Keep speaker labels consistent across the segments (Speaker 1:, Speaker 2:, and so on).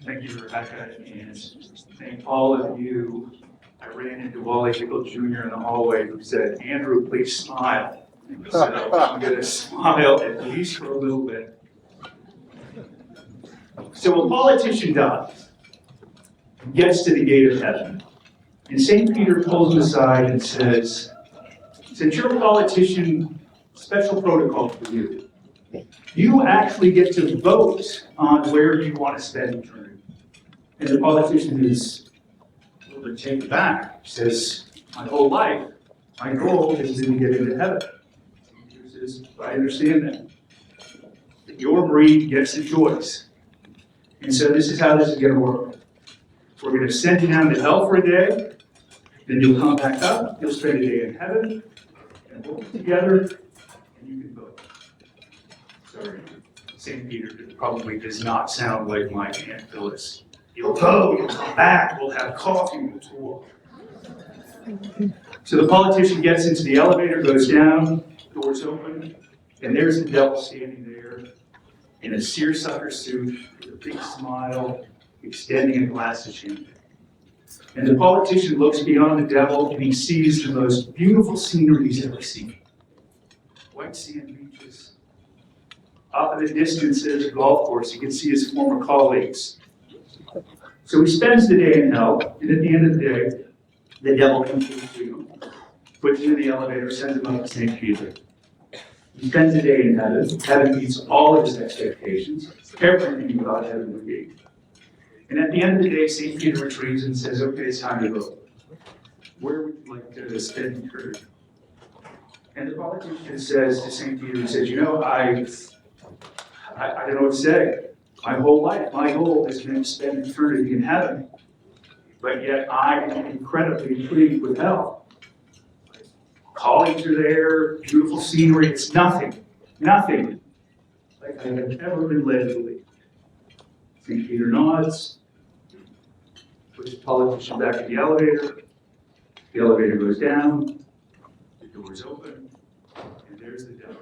Speaker 1: Thank you, Rebecca, and thank all of you. I ran into Wally Hickle Jr. in the hallway who said, "Andrew, please smile." So I'm going to smile at least for a little bit. So a politician dies, gets to the gate of heaven, and St. Peter pulls him aside and says, "Since you're a politician, special protocol for you. You actually get to vote on where you want to spend eternity." And the politician is a little bit taken back. He says, "My whole life, my goal is to get into heaven." He says, "I understand that. But your breed gets the choice. And so this is how this is going to work. We're going to send you down to hell for a day, then you'll come back up, you'll spend a day in heaven, and we'll get together, and you can vote." Sorry, St. Peter probably does not sound like my Aunt Phyllis. "You'll go, you'll come back, we'll have coffee, we'll talk." So the politician gets into the elevator, goes down, doors open, and there's the devil standing there in a seersucker suit with a big smile, extending a glass of champagne. And the politician looks beyond the devil and he sees the most beautiful scenery he's ever seen. White sand beaches. Off in the distance, there's a golf course. He can see his former colleagues. So he spends the day in hell, and at the end of the day, the devil comes to him, puts him in the elevator, sends him up to St. Peter. He spends a day in heaven. Heaven meets all of his expectations, everything about heaven would be. And at the end of the day, St. Peter retrieves and says, "Okay, it's time to vote. Where would you like to spend eternity?" And the politician says to St. Peter, he says, "You know, I don't know what to say. My whole life, my goal has been to spend eternity in heaven, but yet I am incredibly intrigued with hell. Colleagues are there, beautiful scenery, it's nothing like I have ever been led to believe." St. Peter nods, puts the politician back in the elevator goes down, the doors open, and there's the devil.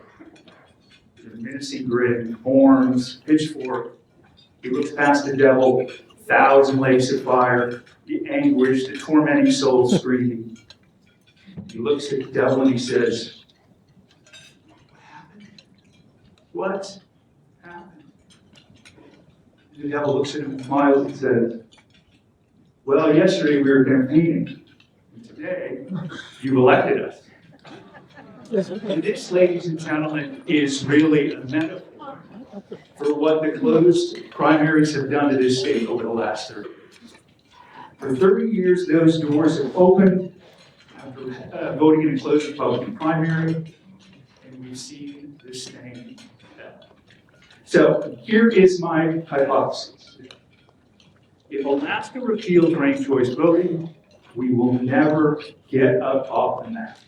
Speaker 1: With a menacing grin, horns, pitchfork. He looks past the devil, 1,000 lakes of fire, the anguish, the tormenting soul screaming. He looks at the devil and he says, "What happened? What happened?" The devil looks at him and smiles and says, "Well, yesterday we were campaigning, and today you've elected us." And this, ladies and gentlemen, is really a metaphor for what the closed primaries have done to this state over the last 30 years. For 30 years, those doors have opened after voting in a closed Republican primary, and we've seen this thing happen. So here is my hypothesis. If Alaska repeals ranked choice voting, we will never get up off the mat.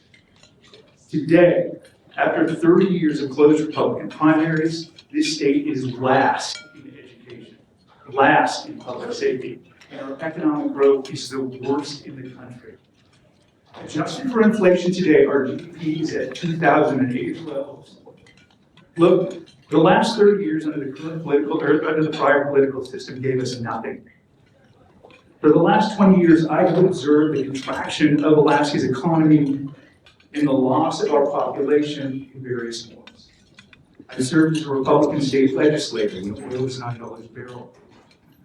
Speaker 1: Today, after 30 years of closed Republican primaries, this state is last in education, last in public safety, and our economic growth is the worst in the country. Adjusted for inflation today, our GDP is at 2008 levels. Look, the last 30 years under the prior political system gave us nothing. For the last 20 years, I have observed the contraction of Alaska's economy and the loss of our population in various forms. I served as a Republican state legislator when oil was $9 a barrel.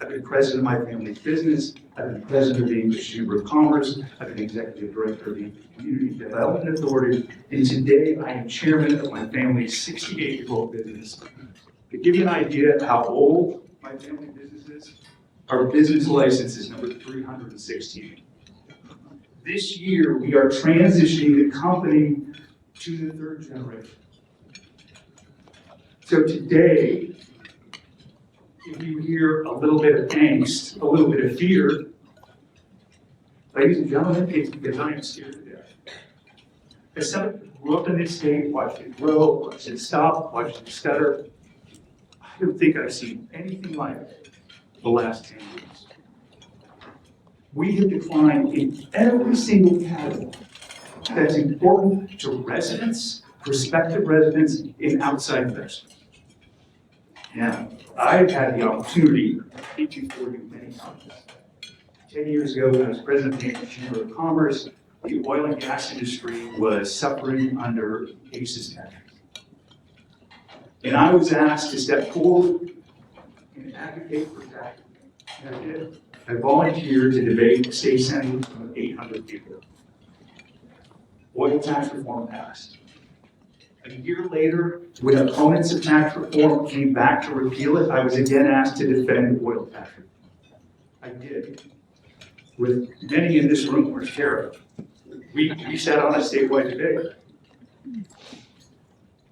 Speaker 1: I've been president of my family's business. I've been president of the English Chamber of Commerce. I've been executive director of the Community Development Authority. And today I am chairman of my family's 68-year-old business. To give you an idea of how old my family business is, our business license is number 316. This year we are transitioning the company to the third generation. So today, if you hear a little bit of angst, a little bit of fear, ladies and gentlemen, it's because I am scared to death. As someone who grew up in this state, watched it grow, watched it stop, watched it stutter, I don't think I've seen anything like it the last 10 years. We have declined in every single category that's important to residents, prospective residents, and outside investors. Now, I've had the opportunity to speak before you many times. 10 years ago, when I was president of the Hampshire Chamber of Commerce, the oil and gas industry was suffering under ACES taxes. And I was asked to step forward and advocate for tax. And I did. I volunteered to debate state senators of 800 people. Oil tax reform passed. A year later, when opponents of tax reform came back to repeal it, I was again asked to defend oil tax reform. I did. With many in this room were sheriff. We sat on a statewide debate.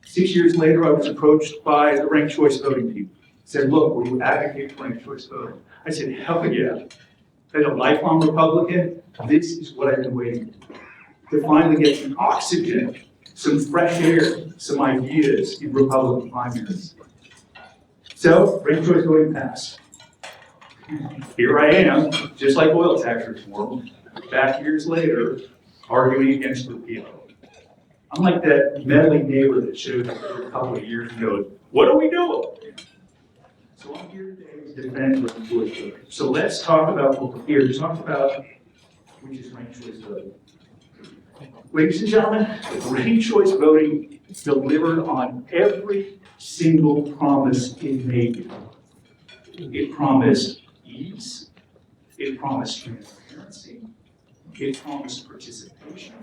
Speaker 1: 6 years later, I was approached by the ranked choice voting people. Said, look, will you advocate for ranked choice voting? I said, hell yeah. As a lifelong Republican, this is what I've been waiting for. To finally get some oxygen, some fresh air, some ideas in Republican primaries. So, ranked choice voting passed. Here I am, just like oil tax reform, back years later, arguing against repeal. I'm like that meddling neighbor that showed up a couple of years ago. What are we doing? So I'm here today to defend ranked choice voting. So let's talk about what we're here to talk about, which is ranked choice voting. Ladies and gentlemen, ranked choice voting delivered on every single promise it made. It promised ease, it promised transparency, it promised participation,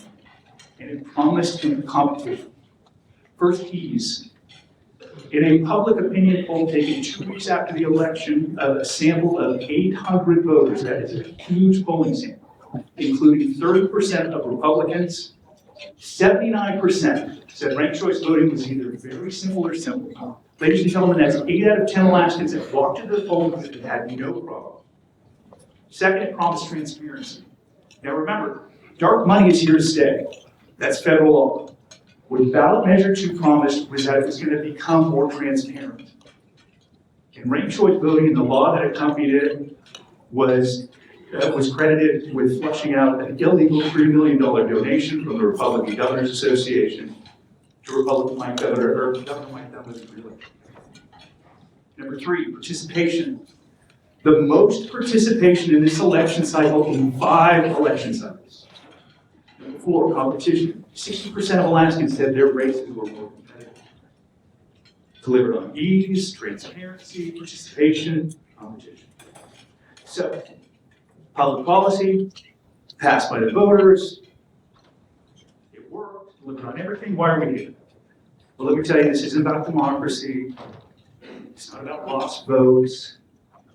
Speaker 1: and it promised competition. First, ease. In a public opinion poll taken 2 weeks after the election of a sample of 800 voters, that is a huge polling sample, including 30% of Republicans, 79% said ranked choice voting was either very simple or simple. Ladies and gentlemen, that's 8 out of 10 Alaskans that walked to the polling booth and had no problem. Second, it promised transparency. Now remember, dark money is here to stay. That's federal law. What ballot measure 2 promised was that it was going to become more transparent. And ranked choice voting and the law that accompanied it was credited with flushing out an illegal $3 million donation from the Republican Governors Association to Republican Mike Governor, or Governor Mike Governor. Number 3, participation. The most participation in this election cycle in 5 election cycles. Number 4, competition. 60% of Alaskans said their races were more competitive. Delivered on ease, transparency, participation, competition. So, public policy, passed by the voters, it worked, delivered on everything. Why are we here? Well, let me tell you, this isn't about democracy. It's not about lost votes.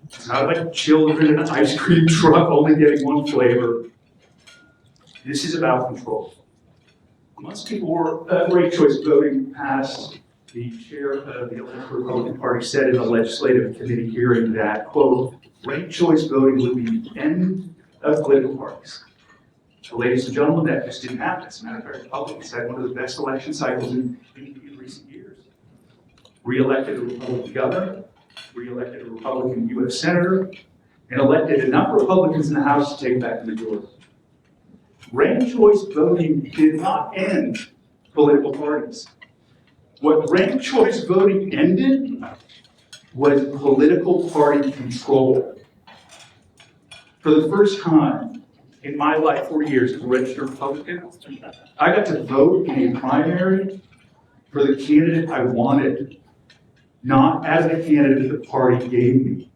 Speaker 1: It's not about children in an ice cream truck only getting one flavor. This is about control. Once people were ranked choice voting passed, the chair of the elected Republican Party said in a legislative committee hearing that, quote, ranked choice voting would be the end of political parties. So, ladies and gentlemen, that just didn't happen. As a matter of fact, Republicans had one of the best election cycles in recent years. Re-elected a Republican governor, re-elected a Republican U.S. senator, and elected enough Republicans in the House to take back the majority. Ranked choice voting did not end political parties. What ranked choice voting ended was political party control. For the first time in my life, 40 years as a registered Republican, I got to vote in a primary for the candidate I wanted, not as the candidate the party gave me.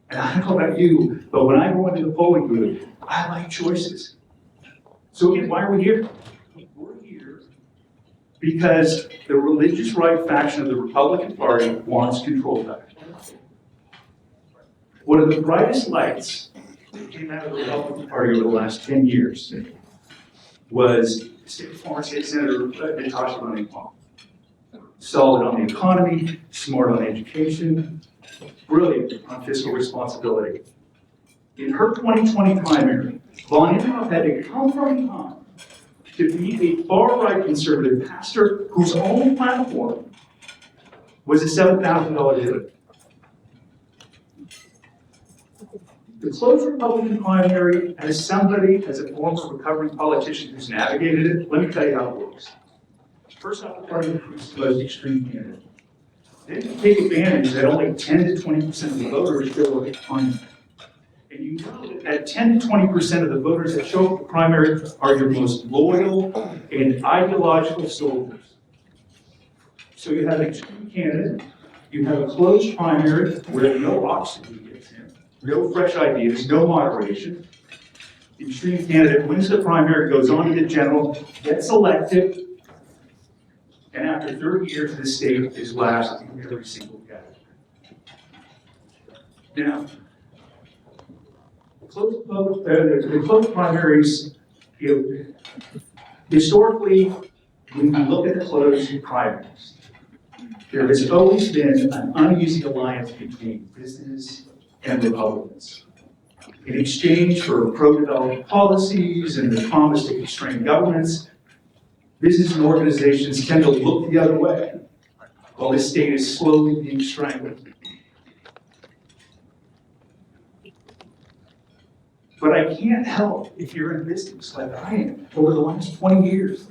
Speaker 1: And I don't know about you, but when I go into the polling booth, I like choices. So again, why are we here? We're here because the religious right faction of the Republican Party wants control back. One of the brightest lights that came out of the Republican Party over the last 10 years was former state senator Natasha Running-Palm. Solid on the economy, smart on education, brilliant on fiscal responsibility. In her 2020 primary, Von Imhoff had to come from behind to beat a far-right conservative pastor whose only platform was a $7,000 dividend. The close Republican primary, as somebody, as a former recovering politician who's navigated it, let me tell you how it works. First off, the party recruits the most extreme candidate. Then you take advantage that only 10 to 20% of the voters show up at primary. And you know that 10 to 20% of the voters that show up at primary are your most loyal and ideological soldiers. So you have an extreme candidate, you have a closed primary where no oxygen gets in, no fresh ideas, no moderation. The extreme candidate wins the primary, goes on to the general, gets elected, and after 30 years, the state is last in every single category. Now, the closed primaries, historically, when you look at the closed primaries, there has always been an uneasy alliance between business and Republicans. In exchange for pro-development policies and the promise to constrain governments, business and organizations tend to look the other way, while the state is slowly being strangled. But I can't help, if you're in business like I am, over the last 20 years,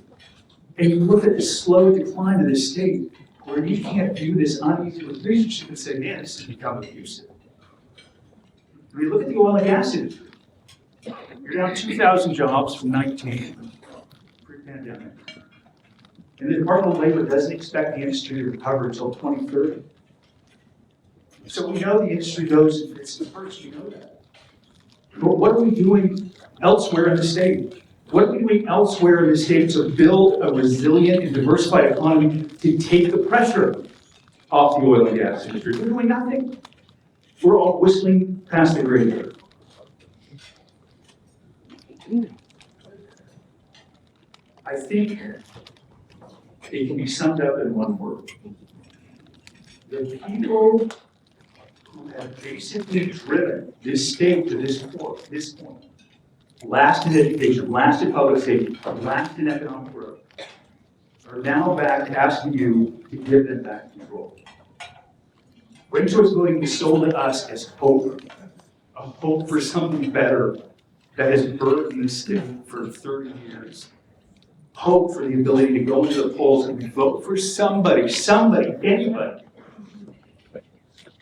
Speaker 1: and you look at the slow decline of the state, where you can't view this uneasy relationship and say, man, this has become abusive. I mean, look at the oil and gas industry. You're down 2,000 jobs from 19 pre-pandemic. And the Department of Labor doesn't expect the industry to recover until 2030. So we know the industry goes and fits the first, we know that. But what are we doing elsewhere in the state? What are we doing elsewhere in the state to build a resilient and diversified economy to take the pressure off the oil and gas industry? We're doing nothing. We're all whistling past the graveyard. I think it can be summed up in one word. The people who have basically driven this state to this point, last in education, last in public safety, last in economic growth, are now back asking you to give them back control. Ranked choice voting was sold to us as hope, a hope for something better that has burdened the state for 30 years. Hope for the ability to go into the polls and vote for somebody, anybody,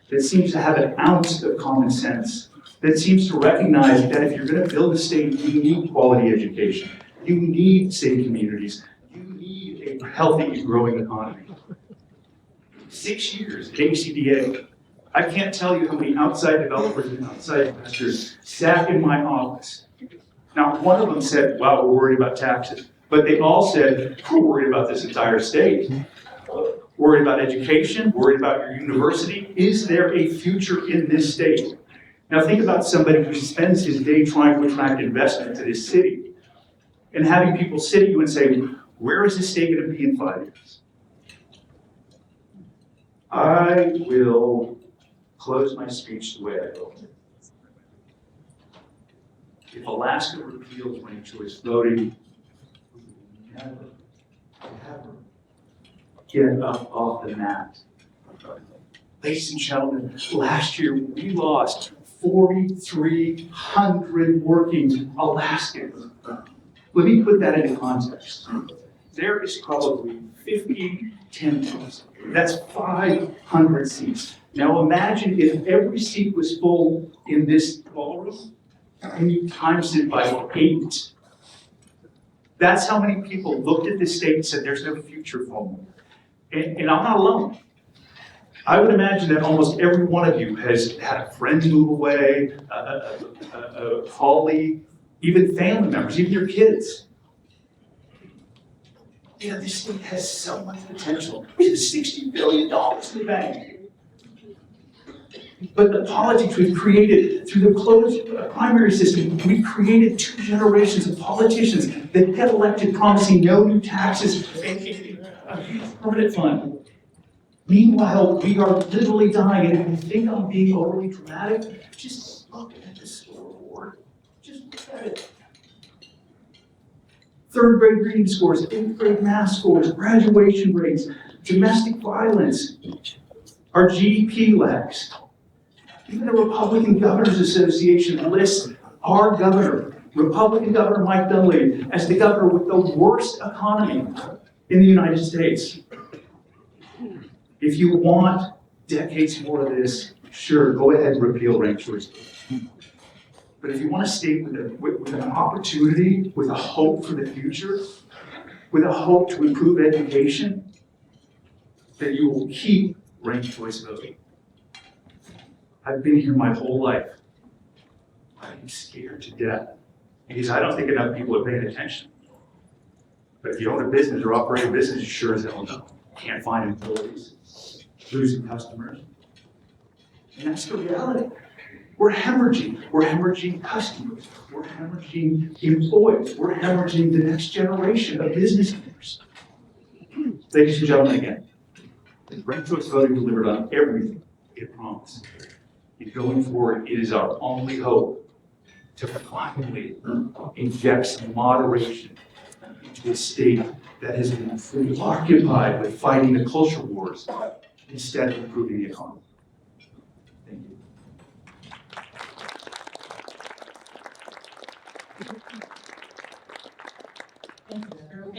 Speaker 1: that seems to have an ounce of common sense, that seems to recognize that if you're going to build a state, you need quality education, you need safe communities, you need a healthy and growing economy. 6 years at ACDA, I can't tell you how many outside developers and outside investors sat in my office. Now, one of them said, wow, we're worried about taxes. But they all said, we're worried about this entire state. Worried about education, worried about your university. Is there a future in this state? Now think about somebody who spends his day trying to attract investment to this city and having people sit at you and say, where is this state going to be in 5 years? I will close my speech the way I opened it. If Alaska repeals ranked choice voting, we will never get up off the mat. Ladies and gentlemen, last year we lost 4,300 working Alaskans. Let me put that into context. There is probably 50 10,000. That's 500 seats. Now imagine if every seat was full in this ballroom and you times it by 8. That's how many people looked at this state and said, there's no future for me. And I'm not alone. I would imagine that almost every one of you has had a friend move away, a colleague, even family members, even your kids. Yeah, this state has so much potential. We have $60 billion in the bank. But the politics we've created through the closed primary system, we've created 2 generations of politicians that get elected promising no new taxes and a huge permanent fund. Meanwhile, we are literally dying, and if you think I'm being overly dramatic, just look at the scoreboard. Just look at it. 3rd grade reading scores, 8th grade math scores, graduation rates, domestic violence, our GDP lags. Even the Republican Governors Association lists our governor, Republican Governor Mike Dunleavy, as the governor with the worst economy in the United States. If you want decades more of this, sure, go ahead and repeal ranked choice voting. But if you want a state with an opportunity, with a hope for the future, with a hope to improve education, then you will keep ranked choice voting. I've been here my whole life. I'm scared to death because I don't think enough people are paying attention. But if you own a business or operate a business, you sure as hell know. Can't find employees, losing customers. And that's the reality. We're hemorrhaging customers, we're hemorrhaging employees, we're hemorrhaging the next generation of business owners. Ladies and gentlemen, again, ranked choice voting delivered on everything it promised. And going forward, it is our only hope to finally inject some moderation into a state that has been preoccupied with fighting the culture wars instead of improving the economy. Thank you.